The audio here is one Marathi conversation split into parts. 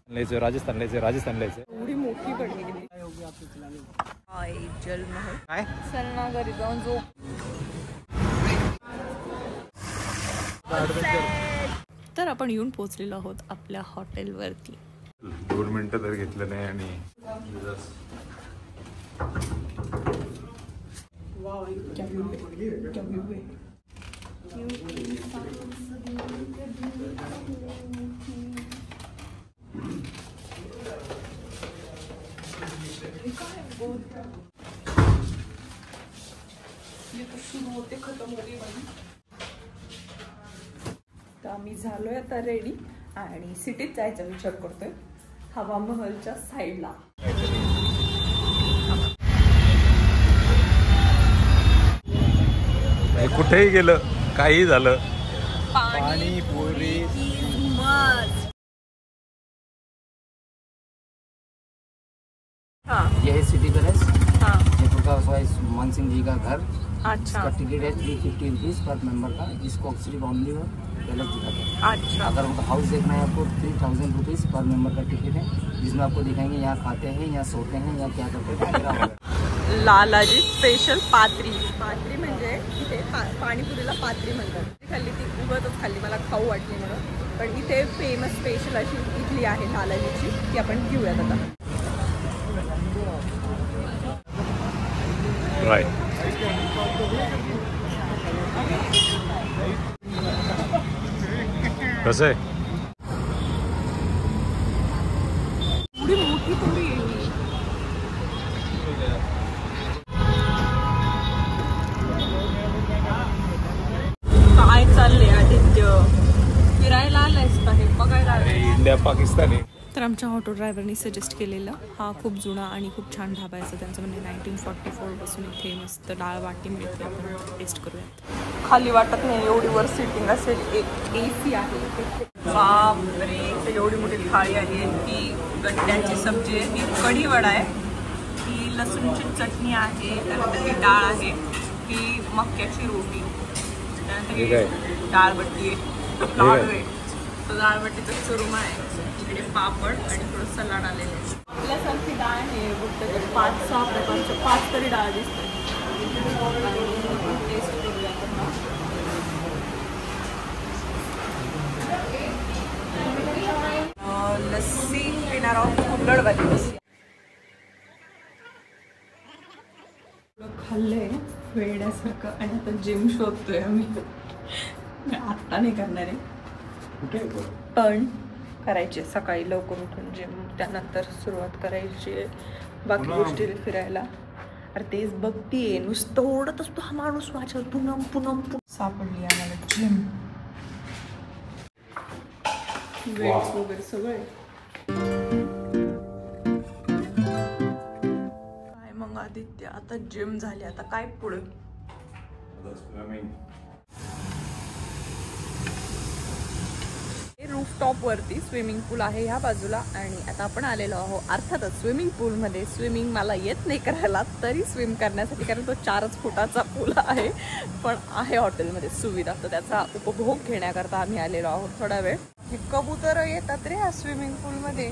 राजस्थान एवढी मोठी पडली गेली जलमहल काय चलना घरी जाऊन जो तर आपण येऊन पोहोचलेलो आहोत आपल्या हॉटेलवरती. 2 मिनिटं तर घेतलं नाही आणि तर आम्ही झालोय आता रेडी आणि सिटीत जायचा विचार करतोय हवा महलच्या साईडला. कुठेही गेलं काही झालं पाणीपुरी ये है सिटी पैलेस. जयपुर का मान सिंह जी का घर. अच्छा. इसका टिकट है 350 रुपीज पर मेंबर का, जिसको सिर्फ ओनली वो पैलेस दिखाते हैं. अच्छा. अगर उनका हाउस देखना है आपको 3000 रुपीज पर मेंबर का टिकट है, जिसमें आपको दिखाएंगे यहाँ खाते हैं, यहाँ सोते हैं, यहाँ क्या करते हैं. लालाजी स्पेशल पात्री. पात्री म्हणजे इथे पाणीपुरीला पात्री म्हणतात. खाल्ली ती उगतच खाल्ली, मला खाऊ वाटली म्हणून. पण इथे फेमस स्पेशल अशी इथली आहे लालाजीची, ती आपण घेऊयात आता. कसं आहे एवढी मोठी पुरी काय चाललंय आदित्य? फिरायला आलायस का? हे बघायला इंडिया पाकिस्तानी. तर आमच्या ऑटो ड्रायव्हरनी सजेस्ट केलेलं हा खूप जुना आणि खूप छान ढाबा आहे. त्यांचं म्हणजे 1944 पासून इथे मस्त डाळ बाटी मिळते. आपण टेस्ट करूया. खाली वाटत नाही एवढी वर सिटिंग असेल. एक AC आहे. बापरे, एवढी मोठी थाळी आहे. ती गड्ड्यांची सब्जी आहे, ती कढी वडा आहे, ही लसूणची चटणी आहे, त्यानंतर ही डाळ आहे, ही मक्याची रोटी, त्यानंतर डाळबट्टी आहे, लाडू आहे, डाळबट्टीचा चुरमा आहे, इकडे पापड आणि थोडं सलाड आलेलं आहे. आपल्यासारखी डाळ आहे बघते 5-6 प्रकारच्या 5 तरी डाळ दिसते. टेस्ट करूया लस्सी पिणार आहोत. कुल्हड़वाली लस्सी खाल्लंय वेड्यासारखं आणि आता जिम शोधतोय आम्ही. आत्ता नाही करणार आहे पण करायचे सकाळी लवकर उठून जिम, त्यानंतर सुरुवात करायची बाकी गोष्टी फिरायला. अरे तेच बघतीये, नुसतं ओढत असतो हा माणूस माझ्या. पुनम पुनम सापडली आम्हाला जिम. वेट्स वगैरे सगळे. काय मग आदित्य, आता जिम झाली, आता काय पुढे? रूफटॉप वरती स्विमिंग पूल आहे ह्या बाजूला आणि आता आपण आलेलो आहोत अर्थातच स्विमिंग पूलमध्ये. स्विमिंग मला येत नाही करायला, तरी स्विम करण्यासाठी, कारण तो 4 फुटाचा पूल आहे, पण आहे हॉटेलमध्ये सुविधा, तर त्याचा उपभोग घेण्याकरता आम्ही आलेलो आहोत थोडा वेळ. हे कबूतर येतात रे ह्या स्विमिंग पूलमध्ये.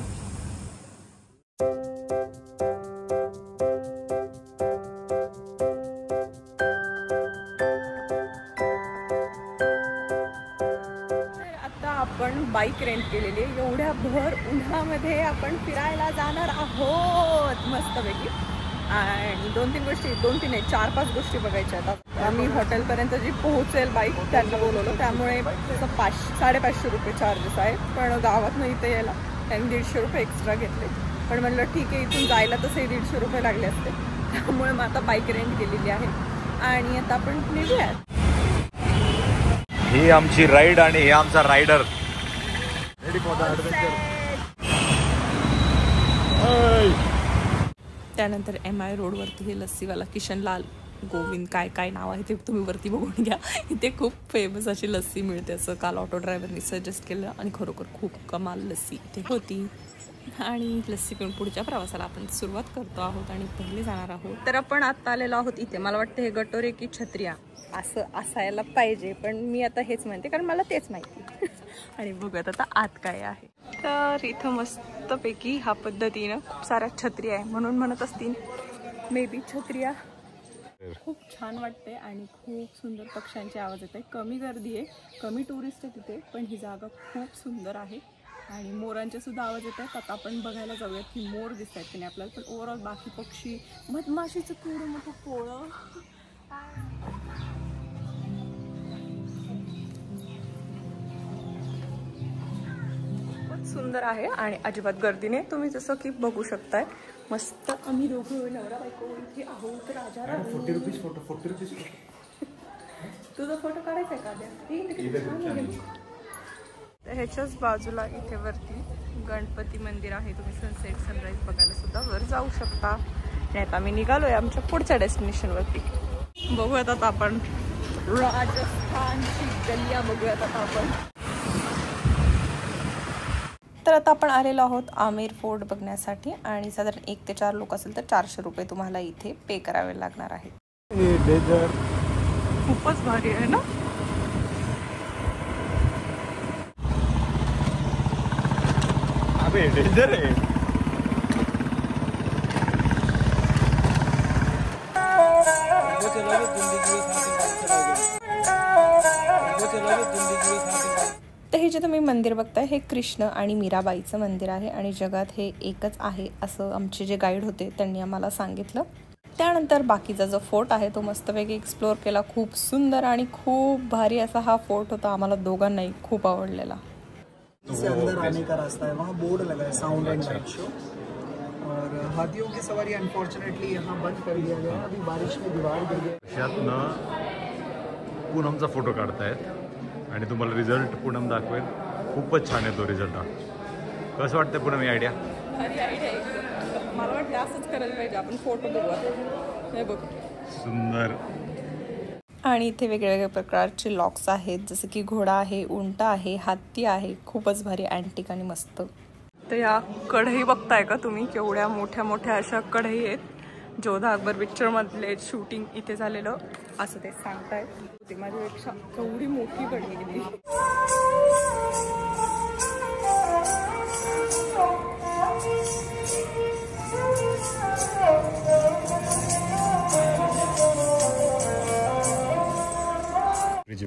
आपण बाईक रेंट केलेली आहे. एवढ्या भर उन्हामध्ये आपण फिरायला जाणार आहोत मस्तपैकी. आणि 2-3 गोष्टी, 2-3 नाही 4-5 गोष्टी बघायच्या आहेत. आम्ही हॉटेलपर्यंत जी पोहोचेल बाईक त्यांना बोलवलं, त्यामुळे त्याचं 500-550 रुपये चार्जेस आहे. पण गावातनं इथे यायला त्यांनी 150 रुपये एक्स्ट्रा घेतले. पण म्हणलं ठीक आहे, इथून जायला तसंही 150 रुपये लागले असते, त्यामुळे मग आता बाईक रेंट केलेली आहे आणि आता आपण निघूयात. ही आमची राईड आणि हे आमचा रायडर. त्यानंतर MI रोडवरती हे लस्सीवाला किशनलाल गोविंद काय काय नाव आहे ते तुम्ही वरती बघून घ्या. इथे खूप फेमस अशी लस्सी मिळते असं काल ऑटो ड्रायव्हरनी सजेस्ट केलं आणि खरोखर खूप कमाल लस्सी इथे होती. आणि लस्सी पिऊन पुढच्या प्रवासाला आपण सुरुवात करतो आहोत आणि पहिले जाणार आहोत. तर आपण आता आलेलो आहोत इथे. मला वाटतं हे गटोरे की छत्र्या असं असायला पाहिजे, पण मी आता हेच म्हणते कारण मला तेच माहिती. आणि बघूयात आता आत काय आहे. तर इथं मस्तपैकी ह्या पद्धतीनं खूप साऱ्या छत्र्या आहे, म्हणून म्हणत असतील मे बी छत्र्या. खूप छान वाटते आणि खूप सुंदर पक्ष्यांचे आवाज येत आहे. कमी गर्दी आहे, कमी टुरिस्ट आहे तिथे, पण ही जागा खूप सुंदर आहे आणि मोरांचे सुद्धा आवाज येत आहेत. आता आपण बघायला जाऊयात की मोर दिसत आहेत की नाही आपल्याला, पण ओव्हरऑल बाकी पक्षी, मधमाशीचं केवढं मोठं पोळं, खूप सुंदर आहे आणि अजिबात गर्दी नाही. तुम्ही जसं की बघू शकताय मस्त आम्ही दोघं नवरा बायको इथे आहोत. राजा 40 रुपीज फोटो. तुझा फोटो काढायचा आहे का? तर ह्याच्याच बाजूला इथे वरती गणपती मंदिर आहे. तुम्ही सनसेट सनराईज बघायला सुद्धा वर जाऊ शकता. आणि आता आम्ही निघालोय आमच्या पुढच्या डेस्टिनेशनवरती. बघूयात आता आपण राजस्थानची गलिया बघूयात आता आपण. तर आता आपण आलेलो आहोत आमेर फोर्ट बघण्यासाठी आणि साधारण 1 ते 4 लोक असेल तर 400 रुपये तुम्हाला इथे पे करावे लागणार आहेत. खूपच भारी आहे ना. अबे डेंजर आहे. तर हे जे तुम्ही मंदिर बघताय हे कृष्ण आणि मीराबाईचं मंदिर आहे आणि जगात हे एकच आहे असं आमचे जे गाईड होते त्यांनी आम्हाला सांगितलं. त्यानंतर बाकीचा जो फोर्ट आहे तो मस्तपैकी एक्सप्लोअर केला. खूप सुंदर आणि खूप भारी असा हा फोर्ट होता. आम्हाला दोघांनाही खूप आवडलेला. से अंदर आने का रास्ता है, वहाँ बोर्ड लगा है साउंड एंड लाइट शो. और हाथियों की सवारी अनफॉर्चुनेटली यहाँ बंद कर दिया गया. अभी बारिश में दीवार गिर गई. यातनं पूनमचा फोटो काढतायत आणि तुम्हाला रिझल्ट पूनम दाखवेल. खूपच छान आहे तो रिझल्ट. कसं वाटतं पूनम ही आयडिया? भारी आयडिया आहे. मला वाटतं असंच करायला पाहिजे आपण. फोटो बघू. हे बघ सुंदर. आणि इथे वेगवेगळ्या प्रकारचे लॉक्स आहेत जसं की घोडा आहे, उंट आहे, हत्ती आहे. खूपच भारी अँटिक आणि मस्त. तर या कढई बघताय का तुम्ही? केवढ्या मोठ्या मोठ्या अशा कढई आहेत. जोधा अकबर पिक्चर मधले शूटिंग इथे झालेलं असं ते सांगतायत. ते माझ्यापेक्षा केवढी मोठी कढई गेली.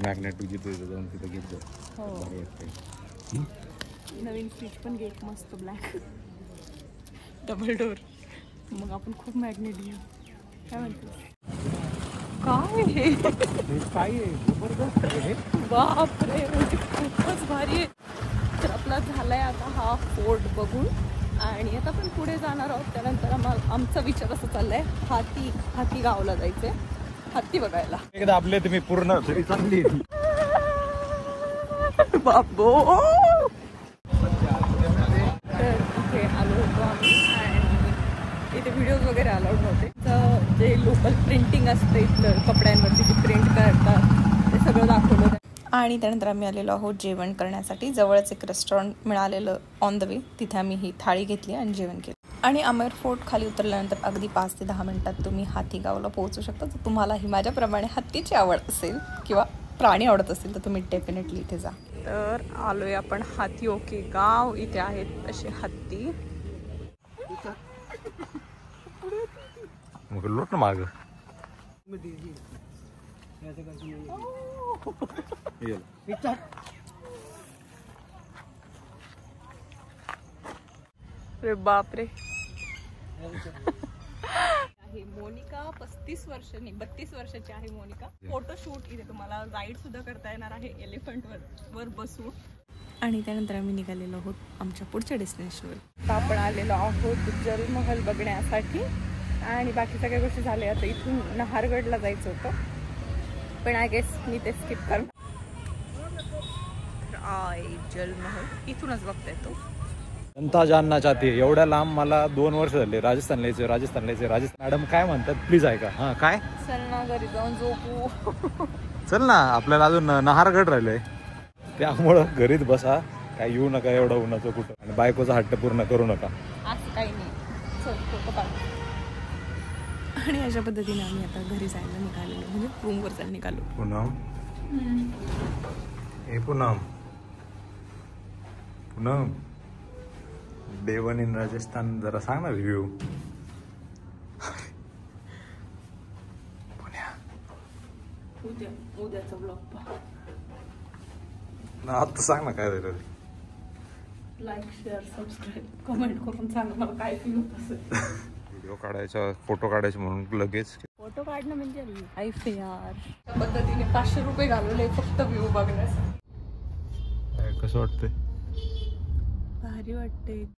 मॅग्नेट तुझी जाऊन तिथं घेतलं. नवीन फ्रीज पण घे मस्त ब्लॅक डबल डोर. मग आपण खूप मॅग्नेट घेऊ. काय म्हणतो? काय हे? काय आहे? जबरदस्त आहे. बापरे म्हणजे खूपच भारी आहे. तर आपला झालाय आता हा फोर्ट बघून आणि आता आपण पुढे जाणार आहोत. त्यानंतर आमचा विचार असं चाललाय हाती गावला जायचंय, हत्ती बघायला. एकदा आपले तुम्ही पूर्ण तरी चांगली बाबो. तर इथे आलो होतो आम्ही आणि इथे व्हिडिओज वगैरे अलाउड नव्हते. तर जे लोकल प्रिंटिंग असते तर कपड्यांवरती जे प्रिंट करतात ते सगळं दाखवलं. आणि त्यानंतर आम्ही आलेलो आहोत जेवण करण्यासाठी. जवळच एक रेस्टॉरंट मिळालेलं ऑन द वे. तिथे आम्ही ही थाळी घेतली आणि जेवण केलं. आणि आमेर फोर्ट खाली उतरल्यानंतर अगदी 5 ते 10 मिनिटात तुम्ही हातीगावला पोहोचू शकता. तर तुम्हालाही माझ्याप्रमाणे हत्तीची आवड असेल किंवा प्राणी आवडत असेल तर तुम्ही डेफिनेटली इथे जा. तर आलोय आपण हाती ओके गाव. इथे आहेत असे हत्ती. मग लोट ना माग. अरे बापरे. आहे मोनिका 32 वर्षाची आहे मोनिका. फोटोशूट इथे तुम्हाला राईड सुद्धा करता येणार आहे एलिफंट वर बसून. आणि त्यानंतर आम्ही निघालेलो आहोत आमच्या पुढच्या डेस्टिनेशनवर. आपण आलेलो आहोत जलमहल बघण्यासाठी आणि बाकी सगळ्या गोष्टी झाल्या. आता इथून नहारगडला जायचं होतं पण आय गेस मी ते स्किप कर. जलमहल इथूनच बघता येतो. जनता जानना चाहती है. एवढ्या लांब मला 2 वर्ष झाले. राजस्थान यायचं. मॅडम काय म्हणतात प्लीज ऐका. हा काय? चल ना घरी जाऊन झोपू. चल ना. आपल्याला अजून नहारगड राहिलंय. त्यामुळं घरीच बसा. काय येऊ नका एवढं उन्हाचं कुठं. आणि बायकोचा हट्ट पूर्ण करू नका. असं काही नाही. चल फोटो काढ. आणि अशा पद्धतीने आम्ही आता घरी जायला निघालेलो म्हणजे रूमवर जायला निघालो. पूनम हे पूनम डे 1 इन राजस्थान जरा सांग ना रिव्ह्यू. उद्याचा ब्लॉग पहा. आता सांग ना काय झालं. लाईक शेअर सबस्क्राईब कमेंट करून सांगा मला काय फील होत असेल. व्हिडिओ काढायचा फोटो काढायचे म्हणून लगेच फोटो काढणं म्हणजे लाईफ यार. त्या पद्धतीने 500 रुपये घालवले फक्त व्ह्यू बघण्यासाठी. कसं वाटतंय. भारी वाटते.